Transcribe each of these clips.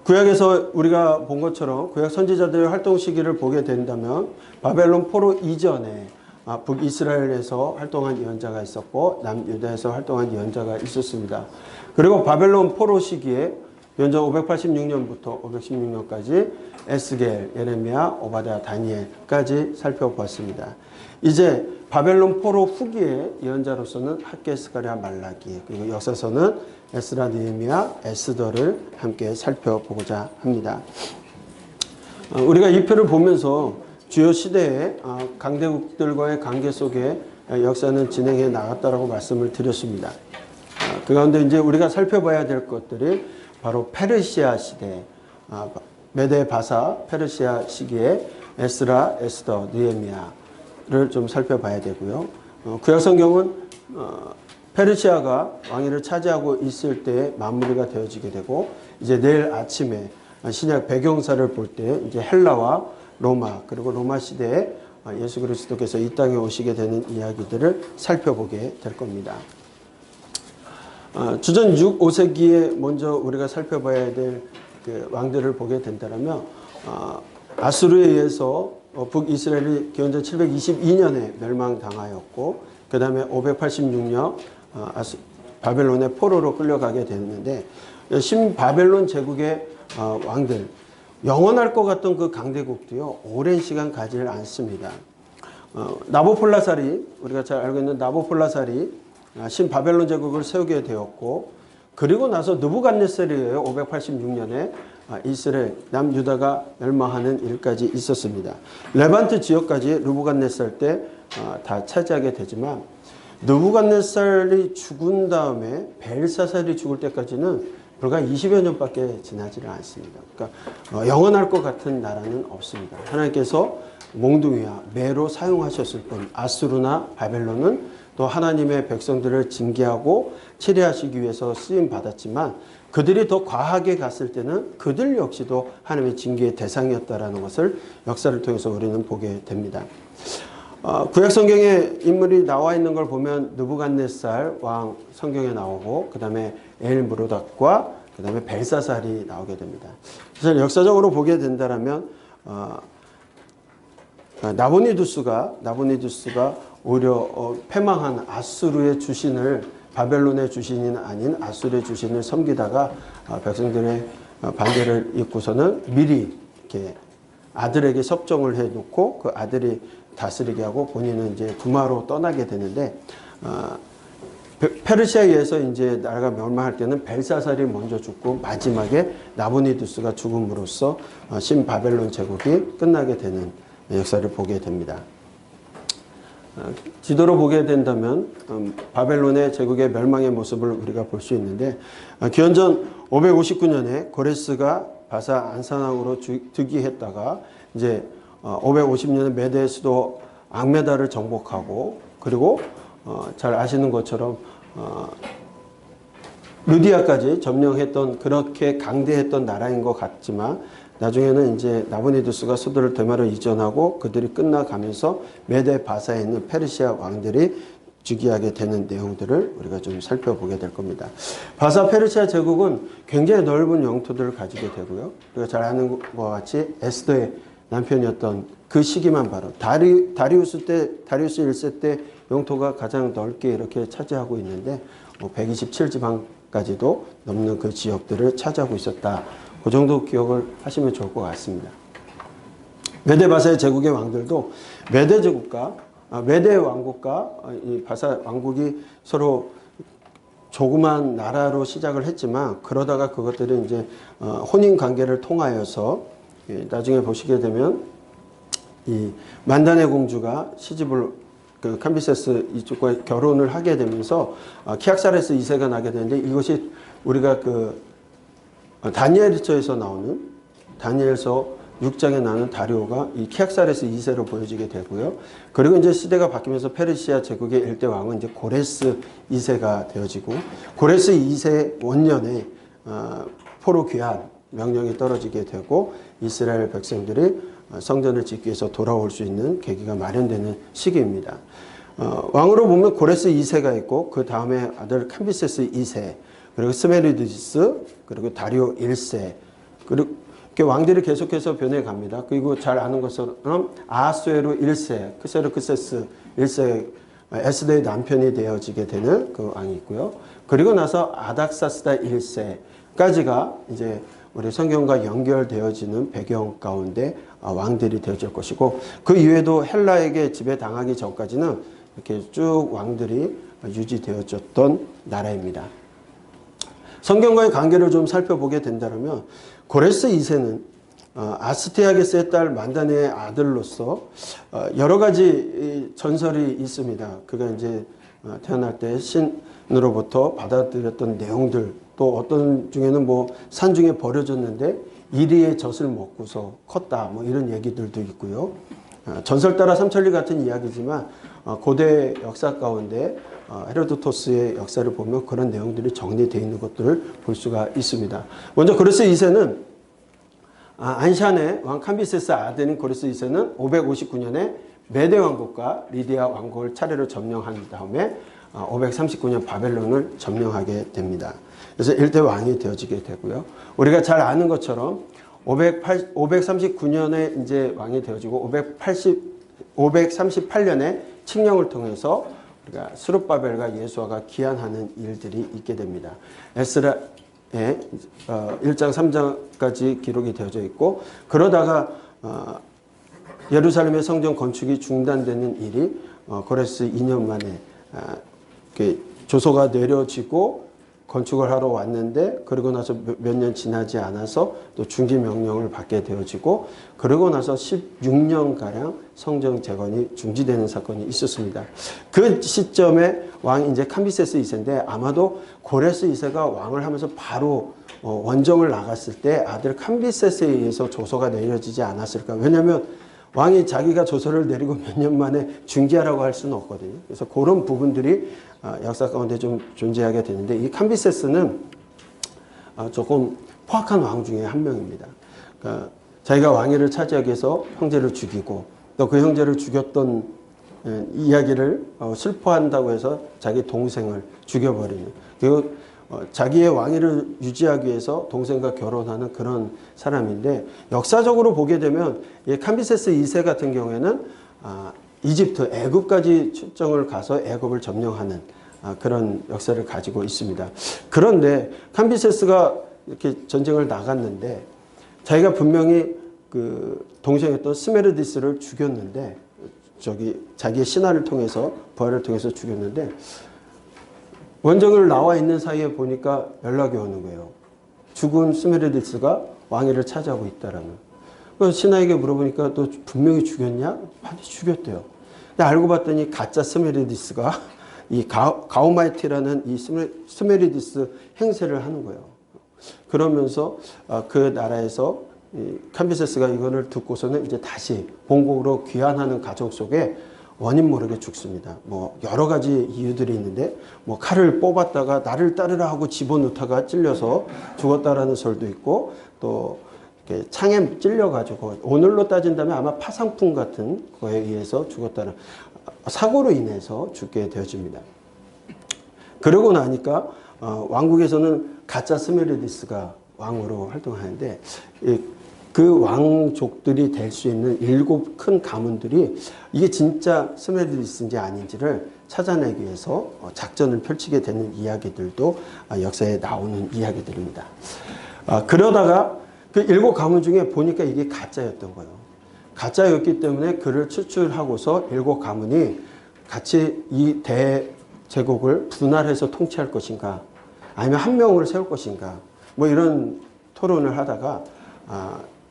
구약에서 우리가 본 것처럼 구약 선지자들의 활동 시기를 보게 된다면 바벨론 포로 이전에 북이스라엘에서 활동한 예언자가 있었고 남유다에서 활동한 예언자가 있었습니다. 그리고 바벨론 포로 시기에 연전 586년부터 516년까지 에스겔, 예레미야, 오바댜, 다니엘까지 살펴보았습니다. 이제 바벨론 포로 후기의 예언자로서는 학개, 스가랴, 말라기, 그리고 역사서는 에스라, 느헤미야, 에스더를 함께 살펴보고자 합니다. 우리가 이 표를 보면서 주요 시대의 강대국들과의 관계 속에 역사는 진행해 나갔다라고 말씀을 드렸습니다. 그 가운데 이제 우리가 살펴봐야 될 것들이 바로 페르시아 시대, 메데 바사 페르시아 시기에 에스라, 에스더, 느헤미야를 좀 살펴봐야 되고요. 구약 성경은 페르시아가 왕위를 차지하고 있을 때 마무리가 되어지게 되고 이제 내일 아침에 신약 배경사를 볼 때 이제 헬라와 로마 그리고 로마 시대에 예수 그리스도께서 이 땅에 오시게 되는 이야기들을 살펴보게 될 겁니다. 주전 6, 5세기에 먼저 우리가 살펴봐야 될 그 왕들을 보게 된다면 아수르에 의해서 북이스라엘이 기원전 722년에 멸망당하였고 그 다음에 586년 바벨론의 포로로 끌려가게 되는데 신바벨론 제국의 왕들 영원할 것 같던 그 강대국도요 오랜 시간 가지를 않습니다. 나보폴라살이 우리가 잘 알고 있는 나보폴라살이 신바벨론 제국을 세우게 되었고 그리고 나서 느부갓네살이에요. 586년에 이스라엘 남유다가 멸망하는 일까지 있었습니다. 레반트 지역까지 느부갓네살 때 다 차지하게 되지만 느부갓네살이 죽은 다음에 벨사살이 죽을 때까지는 불과 20여 년밖에 지나지를 않습니다. 그러니까 영원할 것 같은 나라는 없습니다. 하나님께서 몽둥이와 매로 사용하셨을 뿐 아수르나 바벨론은 또 하나님의 백성들을 징계하고 치료하시기 위해서 쓰임 받았지만 그들이 더 과하게 갔을 때는 그들 역시도 하나님의 징계의 대상이었다라는 것을 역사를 통해서 우리는 보게 됩니다. 구약 성경에 인물이 나와 있는 걸 보면 느부갓네살 왕 성경에 나오고 그 다음에 엘므로닥과 그 다음에 벨사살이 나오게 됩니다. 그래서 역사적으로 보게 된다면 나보니두스가 오히려 패망한 아수르의 주신을 바벨론의 주신이 아닌 아수르의 주신을 섬기다가 백성들의 반대를 입고서는 미리 이렇게 아들에게 섭정을 해놓고 그 아들이 다스리게 하고 본인은 이제 두마로 떠나게 되는데 페르시아에 의해서 이제 나라가 멸망할 때는 벨사살이 먼저 죽고 마지막에 나보니두스가 죽음으로써 신바벨론 제국이 끝나게 되는 역사를 보게 됩니다. 지도로 보게 된다면 바벨론의 제국의 멸망의 모습을 우리가 볼 수 있는데 기원전 559년에 고레스가 바사 안산왕으로 득위했다가 이제 550년에 메대의 수도 앙메다를 정복하고 그리고 잘 아시는 것처럼 루디아까지 점령했던 그렇게 강대했던 나라인 것 같지만 나중에는 이제 나보니두스가 수도를 대마로 이전하고 그들이 끝나가면서 메데 바사에 있는 페르시아 왕들이 즉위하게 되는 내용들을 우리가 좀 살펴보게 될 겁니다. 바사 페르시아 제국은 굉장히 넓은 영토들을 가지게 되고요. 우리가 잘 아는 것과 같이 에스더의 남편이었던 그 시기만 봐도 다리우스 1세 때 영토가 가장 넓게 이렇게 차지하고 있는데 127지방까지도 넘는 그 지역들을 차지하고 있었다. 그 정도 기억을 하시면 좋을 것 같습니다. 메데 바사의 제국의 왕들도 메데 제국과 메데 왕국과 이 바사 왕국이 서로 조그만 나라로 시작을 했지만 그러다가 그것들이 이제 혼인 관계를 통하여서 나중에 보시게 되면 이 만다네 공주가 시집을 그 캄비세스 이쪽과 결혼을 하게 되면서 키악사레스 2세가 나게 되는데 이것이 우리가 그 다니엘서에서 나오는 다니엘서 6장에 나오는 다리오가 이 키악사레스 2세로 보여지게 되고요. 그리고 이제 시대가 바뀌면서 페르시아 제국의 일대 왕은 이제 고레스 2세가 되어지고 고레스 2세 원년에 포로 귀환 명령이 떨어지게 되고 이스라엘 백성들이 성전을 짓기 위해서 돌아올 수 있는 계기가 마련되는 시기입니다. 왕으로 보면 고레스 2세가 있고 그 다음에 아들 캄비세스 2세 그리고 스메르디스 그리고 다리오 1세 그리고 이렇게 왕들이 계속해서 변해갑니다. 그리고 잘 아는 것처럼 아하수에로 1세, 크세르크세스 1세 에스더의 남편이 되어지게 되는 그 왕이 있고요. 그리고 나서 아닥사스다 1세까지가 이제 우리 성경과 연결되어지는 배경 가운데 왕들이 되어질 것이고, 그 이후에도 헬라에게 지배당하기 전까지는 이렇게 쭉 왕들이 유지되어졌던 나라입니다. 성경과의 관계를 좀 살펴보게 된다면 고레스 2세는 아스테아게스의 딸 만다네의 아들로서 여러 가지 전설이 있습니다. 그가 이제 태어날 때 신으로부터 받아들였던 내용들, 또 어떤 중에는 뭐 산중에 버려졌는데 이리의 젖을 먹고서 컸다, 뭐 이런 얘기들도 있고요. 전설 따라 삼천리 같은 이야기지만 고대 역사 가운데 헤로도토스의 역사를 보면 그런 내용들이 정리되어 있는 것들을 볼 수가 있습니다. 먼저 고레스 2세는 안샨의 왕 캄비세스 아들인 고레스 2세는 559년에 메데 왕국과 리디아 왕국을 차례로 점령한 다음에 539년 바벨론을 점령하게 됩니다. 그래서 일대 왕이 되어지게 되고요. 우리가 잘 아는 것처럼 539년에 이제 왕이 되어지고 538년에 칙령을 통해서 우리가 스룹바벨과 예수아가 기한하는 일들이 있게 됩니다. 에스라의 1장 3장까지 기록이 되어져 있고, 그러다가 예루살렘의 성전 건축이 중단되는 일이 고레스 2년 만에 조서가 내려지고 건축을 하러 왔는데, 그러고 나서 몇 년 지나지 않아서 또 중지 명령을 받게 되어지고, 그러고 나서 16년가량 성전 재건이 중지되는 사건이 있었습니다. 그 시점에 왕이 이제 캄비세스 2세인데, 아마도 고레스 2세가 왕을 하면서 바로 원정을 나갔을 때 아들 캄비세스에 의해서 조서가 내려지지 않았을까. 왜냐하면 왕이 자기가 조서를 내리고 몇 년 만에 중지하라고 할 수는 없거든요. 그래서 그런 부분들이 역사 가운데 좀 존재하게 되는데, 이 캄비세스는 조금 포악한 왕 중에 한 명입니다. 그러니까 자기가 왕위를 차지하기 위해서 형제를 죽이고, 또 그 형제를 죽였던 이야기를 슬퍼한다고 해서 자기 동생을 죽여버리는, 그리고 자기의 왕위를 유지하기 위해서 동생과 결혼하는 그런 사람인데, 역사적으로 보게 되면 이 캄비세스 2세 같은 경우에는 이집트, 애굽까지 출정을 가서 애굽을 점령하는 그런 역사를 가지고 있습니다. 그런데 캄비세스가 이렇게 전쟁을 나갔는데 자기가 분명히 그 동생이었던 스메르디스를 죽였는데, 자기의 신하를 통해서, 부하를 통해서 죽였는데, 원정을 나와 있는 사이에 보니까 연락이 오는 거예요. 죽은 스메르디스가 왕위를 차지하고 있다라는. 그래서 신하에게 물어보니까 또 분명히 죽였냐? 반드시 죽였대요. 근데 알고 봤더니 가짜 스메르디스가 이 가오마이티라는 이 스메르디스 행세를 하는 거예요. 그러면서 그 나라에서 캄비세스가 이거를 듣고서는 이제 다시 본국으로 귀환하는 과정 속에 원인 모르게 죽습니다. 뭐 여러 가지 이유들이 있는데, 뭐 칼을 뽑았다가 나를 따르라 하고 집어넣다가 찔려서 죽었다라는 설도 있고, 또 이렇게 창에 찔려가지고 오늘로 따진다면 아마 파상풍 같은 거에 의해서 죽었다는 사고로 인해서 죽게 되어집니다. 그러고 나니까 왕국에서는 가짜 스메르디스가 왕으로 활동하는데, 그 왕족들이 될 수 있는 7 큰 가문들이 이게 진짜 스메르디스인지 아닌지를 찾아내기 위해서 작전을 펼치게 되는 이야기들도 역사에 나오는 이야기들입니다. 그러다가 그 7 가문 중에 보니까 이게 가짜였던 거예요. 가짜였기 때문에 그를 추출하고서 7 가문이 같이 이 대제국을 분할해서 통치할 것인가, 아니면 한 명을 세울 것인가, 뭐 이런 토론을 하다가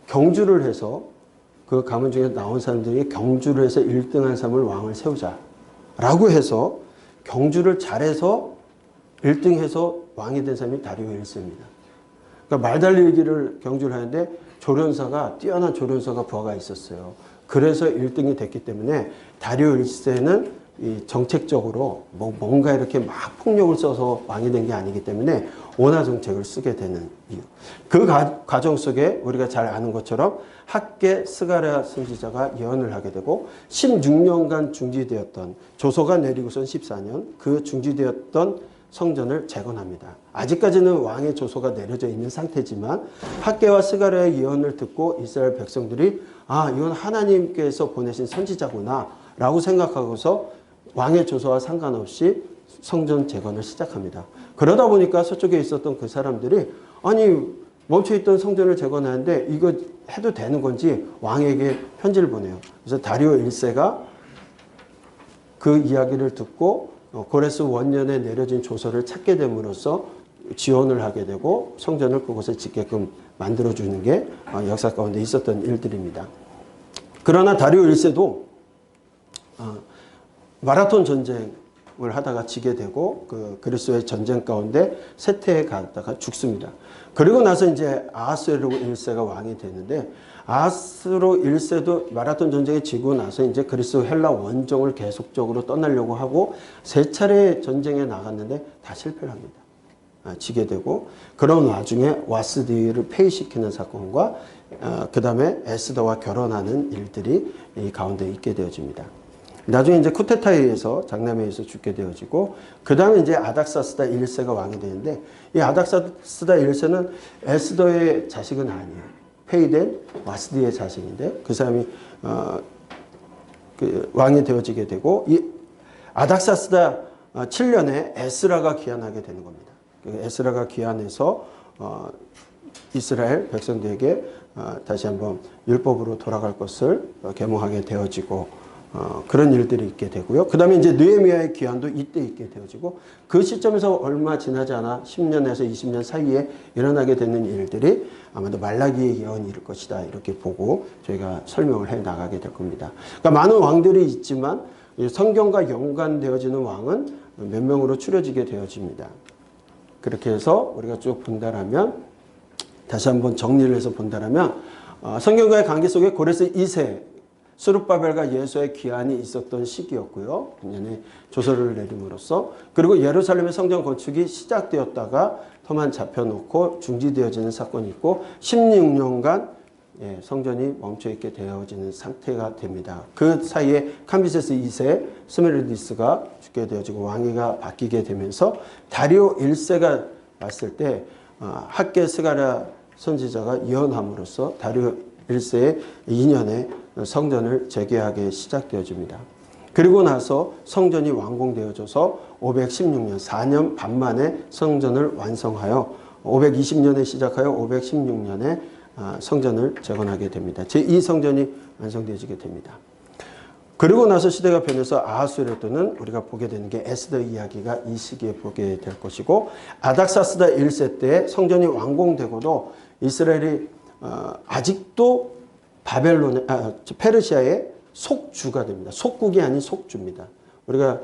경주를 해서, 그 가문 중에 나온 사람들이 경주를 해서 1등한 사람을 왕을 세우자라고 해서 경주를 잘해서 1등해서 왕이 된 사람이 다리오 1세입니다. 그러니까 말 달리기를 경주를 하는데 뛰어난 조련사가 부하가 있었어요. 그래서 1등이 됐기 때문에 다리오 1세는 이 정책적으로 뭔가 이렇게 막 폭력을 써서 왕이 된 게 아니기 때문에 원화 정책을 쓰게 되는 이유. 그 과정 속에 우리가 잘 아는 것처럼 학계 스가랴 선지자가 예언을 하게 되고, 16년간 중지되었던, 조서가 내리고선 14년, 그 중지되었던 성전을 재건합니다. 아직까지는 왕의 조서가 내려져 있는 상태지만 학개와 스가랴의 예언을 듣고 이스라엘 백성들이 이건 하나님께서 보내신 선지자구나 라고 생각하고서 왕의 조서와 상관없이 성전 재건을 시작합니다. 그러다 보니까 서쪽에 있었던 그 사람들이 멈춰있던 성전을 재건하는데 이거 해도 되는 건지 왕에게 편지를 보내요. 그래서 다리오 1세가 그 이야기를 듣고 고레스 원년에 내려진 조서를 찾게 됨으로써 지원을 하게 되고 성전을 그곳에 짓게끔 만들어주는 게 역사 가운데 있었던 일들입니다. 그러나 다리오 1세도 마라톤 전쟁을 하다가 지게 되고 그 그리스도의 전쟁 가운데 쇠퇴에 갔다가 죽습니다. 그리고 나서 이제 아하스웨로 1세가 왕이 되는데 아하스로 1세도 마라톤 전쟁에 지고 나서 이제 그리스도 헬라 원정을 계속적으로 떠나려고 하고 세 차례 전쟁에 나갔는데 다 실패를 합니다. 지게 되고 그런 와중에 와스디를 폐위시키는 사건과 그 다음에 에스더와 결혼하는 일들이 이 가운데 있게 되어집니다. 나중에 이제 쿠데타에 의해서 장남에 의해서 죽게 되어지고 그 다음에 이제 아닥사스다 1세가 왕이 되는데 이 아닥사스다 1세는 에스더의 자식은 아니에요. 폐위된 와스디의 자식인데 그 사람이 그 왕이 되어지게 되고 이 아닥사스다 7년에 에스라가 귀환하게 되는 겁니다. 에스라가 귀환해서 이스라엘 백성들에게 다시 한번 율법으로 돌아갈 것을 계몽하게 되어지고 그런 일들이 있게 되고요. 그 다음에 이제 느헤미야의 귀환도 이때 있게 되어지고 그 시점에서 얼마 지나지 않아 10년에서 20년 사이에 일어나게 되는 일들이 아마도 말라기의 예언일 것이다 이렇게 보고 저희가 설명을 해 나가게 될 겁니다. 그러니까 많은 왕들이 있지만 성경과 연관되어지는 왕은 몇 명으로 추려지게 되어집니다. 그렇게 해서 우리가 쭉 본다라면 다시 한번 정리를 해서 본다라면 성경과의 관계 속에 고레스 2세 스룹바벨과 예수의 귀환이 있었던 시기였고요. 작년에 조서를 내림으로써 그리고 예루살렘의 성전 건축이 시작되었다가 터만 잡혀놓고 중지되어지는 사건이 있고 16년간 성전이 멈춰있게 되어지는 상태가 됩니다. 그 사이에 캄비세스 2세 스메르디스가 죽게 되어지고 왕위가 바뀌게 되면서 다리오 1세가 왔을 때 학개 스가랴 선지자가 예언함으로써 다리오 1세의 2년에 성전을 재개하게 시작되어집니다. 그리고 나서 성전이 완공되어져서 516년 4년 반 만에 성전을 완성하여 520년에 시작하여 516년에 성전을 재건하게 됩니다. 제2성전이 완성되어지게 됩니다. 그리고 나서 시대가 변해서 아하스웨로 때는 우리가 보게 되는 게 에스더 이야기가 이 시기에 보게 될 것이고 아닥사스다 1세 때 성전이 완공되고도 이스라엘이 아직도 페르시아의 속주가 됩니다. 속국이 아닌 속주입니다. 우리가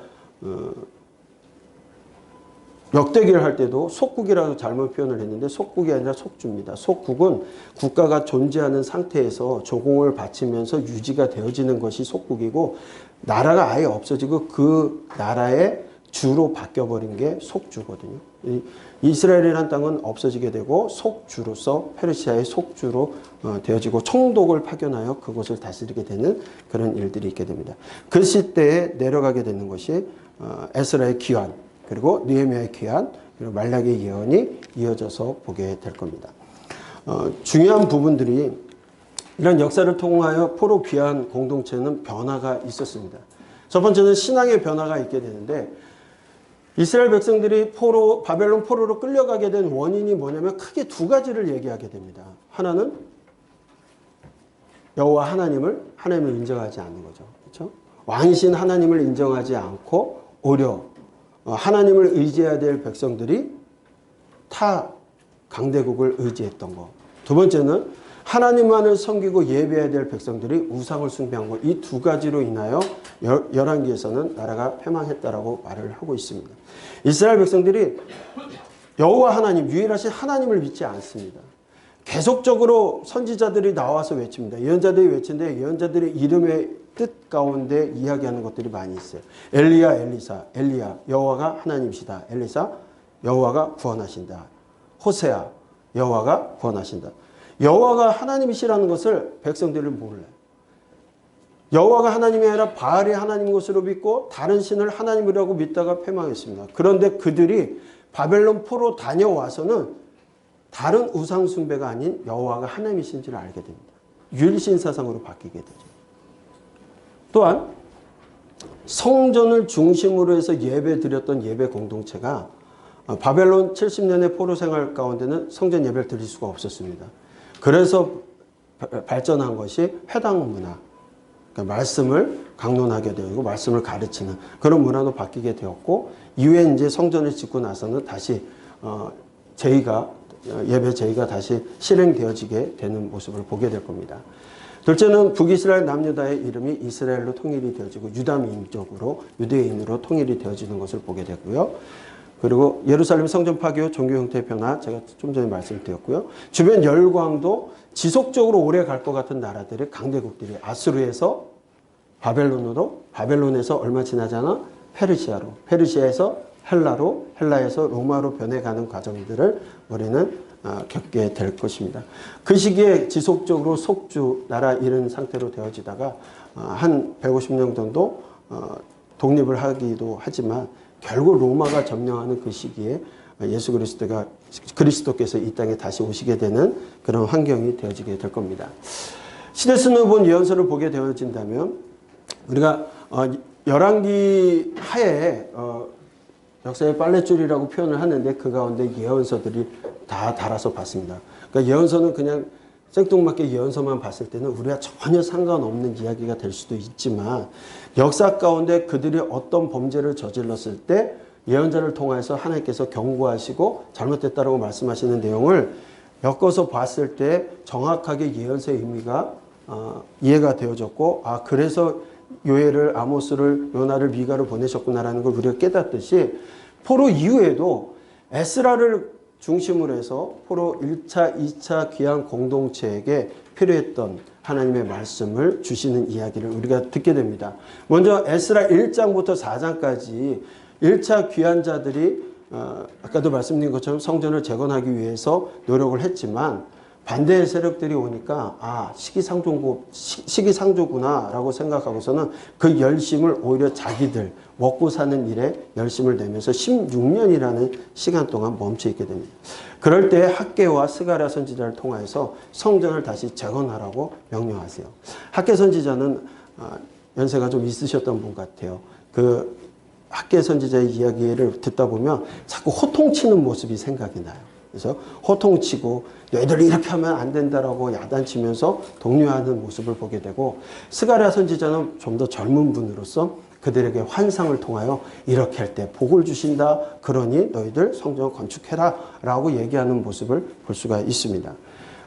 역대기를 할 때도 속국이라고 잘못 표현을 했는데 속국이 아니라 속주입니다. 속국은 국가가 존재하는 상태에서 조공을 바치면서 유지가 되어지는 것이 속국이고 나라가 아예 없어지고 그 나라의 주로 바뀌어버린 게 속주거든요. 이스라엘이라는 땅은 없어지게 되고 속주로서 페르시아의 속주로 되어지고 총독을 파견하여 그곳을 다스리게 되는 그런 일들이 있게 됩니다. 그 시대에 내려가게 되는 것이 에스라의 귀환 그리고 느헤미야의 귀환 그리고 말라기의 예언이 이어져서 보게 될 겁니다. 중요한 부분들이 이런 역사를 통하여 포로 귀환 공동체는 변화가 있었습니다. 첫 번째는 신앙의 변화가 있게 되는데 이스라엘 백성들이 바벨론 포로로 끌려가게 된 원인이 뭐냐면 크게 두 가지를 얘기하게 됩니다. 하나는 여호와 하나님을 인정하지 않는 거죠. 그렇죠? 왕이신 하나님을 인정하지 않고 오히려 하나님을 의지해야 될 백성들이 타 강대국을 의지했던 거. 두 번째는 하나님만을 섬기고 예배해야 될 백성들이 우상을 숭배한 것. 이 두 가지로 인하여 열왕기에서는 나라가 패망했다라고 말을 하고 있습니다. 이스라엘 백성들이 여호와 하나님, 유일하신 하나님을 믿지 않습니다. 계속적으로 선지자들이 나와서 외칩니다. 예언자들이 외치는데 예언자들의 이름의 뜻 가운데 이야기하는 것들이 많이 있어요. 엘리야, 엘리사, 엘리야, 여호와가 하나님이시다. 엘리사, 여호와가 구원하신다. 호세아, 여호와가 구원하신다. 여호와가 하나님이시라는 것을 백성들이 몰라요. 여호와가 하나님이 아니라 바알이 하나님 것으로 믿고 다른 신을 하나님이라고 믿다가 패망했습니다. 그런데 그들이 바벨론 포로 다녀와서는 다른 우상 숭배가 아닌 여호와가 하나님이신지를 알게 됩니다. 유일신 사상으로 바뀌게 되죠. 또한 성전을 중심으로 해서 예배 드렸던 예배 공동체가 바벨론 70년의 포로 생활 가운데는 성전 예배를 드릴 수가 없었습니다. 그래서 발전한 것이 회당 문화, 그러니까 말씀을 강론하게 되고 말씀을 가르치는 그런 문화로 바뀌게 되었고, 이후에 이제 성전을 짓고 나서는 다시 예배 제의가 다시 실행되어지게 되는 모습을 보게 될 겁니다. 둘째는 북이스라엘 남유다의 이름이 이스라엘로 통일이 되어지고 유다 민족으로 유대인으로 통일이 되어지는 것을 보게 되고요. 그리고 예루살렘 성전 파괴 후 종교 형태의 변화, 제가 좀 전에 말씀드렸고요. 주변 열광도 지속적으로 오래 갈 것 같은 나라들의 강대국들이 아수르에서 바벨론으로, 바벨론에서 얼마 지나지 않아 페르시아로, 페르시아에서 헬라로, 헬라에서 로마로 변해가는 과정들을 우리는 겪게 될 것입니다. 그 시기에 지속적으로 속주, 나라 잃은 상태로 되어지다가 한 150년 정도 독립을 하기도 하지만 결국 로마가 점령하는 그 시기에 예수 그리스도께서 이 땅에 다시 오시게 되는 그런 환경이 되어지게 될 겁니다. 시대순을 본 예언서를 보게 되어진다면 우리가 열왕기 하에 역사의 빨랫줄이라고 표현을 하는데 그 가운데 예언서들이 다 달아서 봤습니다. 그러니까 예언서는 그냥 생뚱맞게 예언서만 봤을 때는 우리가 전혀 상관없는 이야기가 될 수도 있지만 역사 가운데 그들이 어떤 범죄를 저질렀을 때 예언자를 통해서 하나님께서 경고하시고 잘못됐다라고 말씀하시는 내용을 엮어서 봤을 때 정확하게 예언서의 의미가 이해가 되어졌고, 그래서 요엘을, 아모스를, 요나를, 미가를 보내셨구나라는 걸 우리가 깨닫듯이 포로 이후에도 에스라를 중심으로 해서 포로 1차, 2차 귀한 공동체에게 필요했던 하나님의 말씀을 주시는 이야기를 우리가 듣게 됩니다. 먼저 에스라 1장부터 4장까지 1차 귀한 자들이 아까도 말씀드린 것처럼 성전을 재건하기 위해서 노력을 했지만 반대 세력들이 오니까 시기상조구나 라고 생각하고서는 그 열심을 오히려 자기들 먹고 사는 일에 열심을 내면서 16년이라는 시간 동안 멈춰 있게 됩니다. 그럴 때 학개와 스가랴 선지자를 통해서 성전을 다시 재건하라고 명령하세요. 학개 선지자는 연세가 좀 있으셨던 분 같아요. 그 학개 선지자의 이야기를 듣다 보면 자꾸 호통치는 모습이 생각이 나요. 그래서 호통치고 너희들 이렇게 하면 안 된다라고 야단치면서 독려하는 모습을 보게 되고, 스가랴 선지자는 좀 더 젊은 분으로서 그들에게 환상을 통하여 이렇게 할 때 복을 주신다, 그러니 너희들 성전을 건축해라 라고 얘기하는 모습을 볼 수가 있습니다.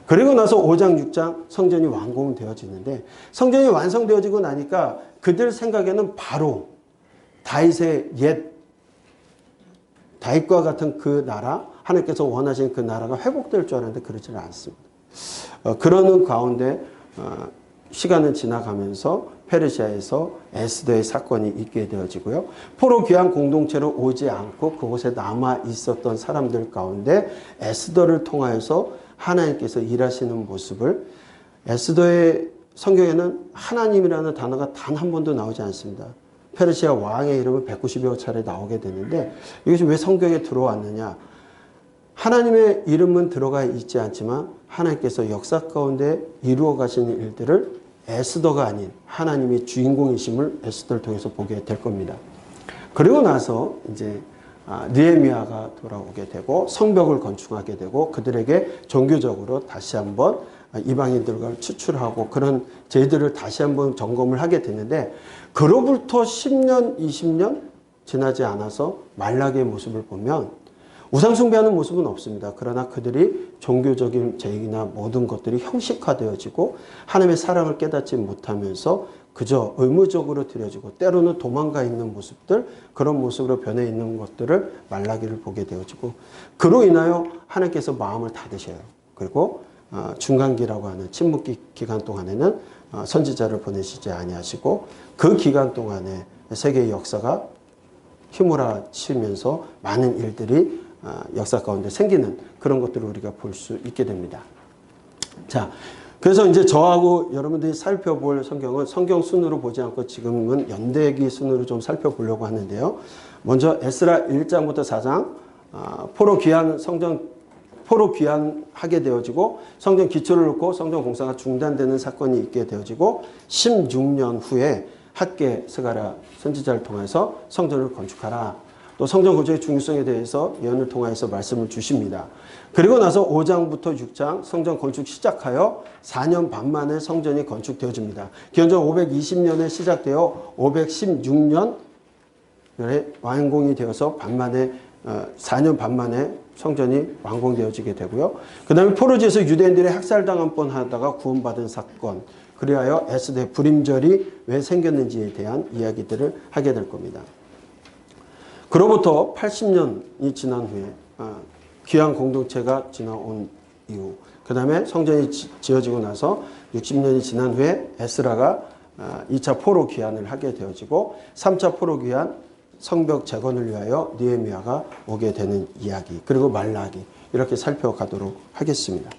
그리고 나서 5장 6장 성전이 완공되어지는데, 성전이 완성되어지고 나니까 그들 생각에는 바로 다윗의 다윗과 같은 그 나라, 하나님께서 원하시는 그 나라가 회복될 줄 알았는데 그렇지는 않습니다. 그러는 가운데 시간은 지나가면서 페르시아에서 에스더의 사건이 있게 되어지고요. 포로 귀한 공동체로 오지 않고 그곳에 남아 있었던 사람들 가운데 에스더를 통하여서 하나님께서 일하시는 모습을, 에스더의 성경에는 하나님이라는 단어가 단 한 번도 나오지 않습니다. 페르시아 왕의 이름은 190여 차례 나오게 되는데 이것이 왜 성경에 들어왔느냐? 하나님의 이름은 들어가 있지 않지만 하나님께서 역사 가운데 이루어 가시는 일들을 에스더가 아닌 하나님이 주인공이심을 에스더를 통해서 보게 될 겁니다. 그리고 나서 이제 느헤미야가 돌아오게 되고 성벽을 건축하게 되고 그들에게 종교적으로 다시 한번 이방인들과 추출하고 그런 제들을 다시 한번 점검을 하게 되는데, 그로부터 10년, 20년 지나지 않아서 말라기의 모습을 보면 우상 숭배하는 모습은 없습니다. 그러나 그들이 종교적인 제의나 모든 것들이 형식화되어지고 하나님의 사랑을 깨닫지 못하면서 그저 의무적으로 드려지고 때로는 도망가 있는 모습들, 그런 모습으로 변해 있는 것들을 말라기를 보게 되어지고, 그로 인하여 하나님께서 마음을 닫으셔요. 그리고 중간기라고 하는 침묵기 기간 동안에는 선지자를 보내시지 아니하시고 그 기간 동안에 세계의 역사가 휘몰아치면서 많은 일들이 역사 가운데 생기는 그런 것들을 우리가 볼 수 있게 됩니다. 자, 그래서 이제 저하고 여러분들이 살펴볼 성경은 성경 순으로 보지 않고 지금은 연대기 순으로 좀 살펴보려고 하는데요. 먼저 에스라 1장부터 4장 포로 귀환하게 되어지고 성전 기초를 놓고 성전 공사가 중단되는 사건이 있게 되어지고 16년 후에 학개 스가랴 선지자를 통해서 성전을 건축하라. 또 성전 건축의 중요성에 대해서 예언을 통해서 말씀을 주십니다. 그리고 나서 5장부터 6장 성전 건축 시작하여 4년 반 만에 성전이 건축되어집니다. 기원전 520년에 시작되어 516년에 완공이 되어서 4년 반 만에 성전이 완공되어지게 되고요. 그 다음에 포로지에서 유대인들이 학살당한 번 하다가 구원받은 사건, 그리하여 에스대 불임절이 왜 생겼는지에 대한 이야기들을 하게 될 겁니다. 그로부터 80년이 지난 후에 귀한 공동체가 지나온 이후, 그 다음에 성전이 지어지고 나서 60년이 지난 후에 에스라가 2차 포로 귀환을 하게 되어지고 3차 포로 귀환 성벽 재건을 위하여 느헤미야가 오게 되는 이야기, 그리고 말라기, 이렇게 살펴가도록 하겠습니다.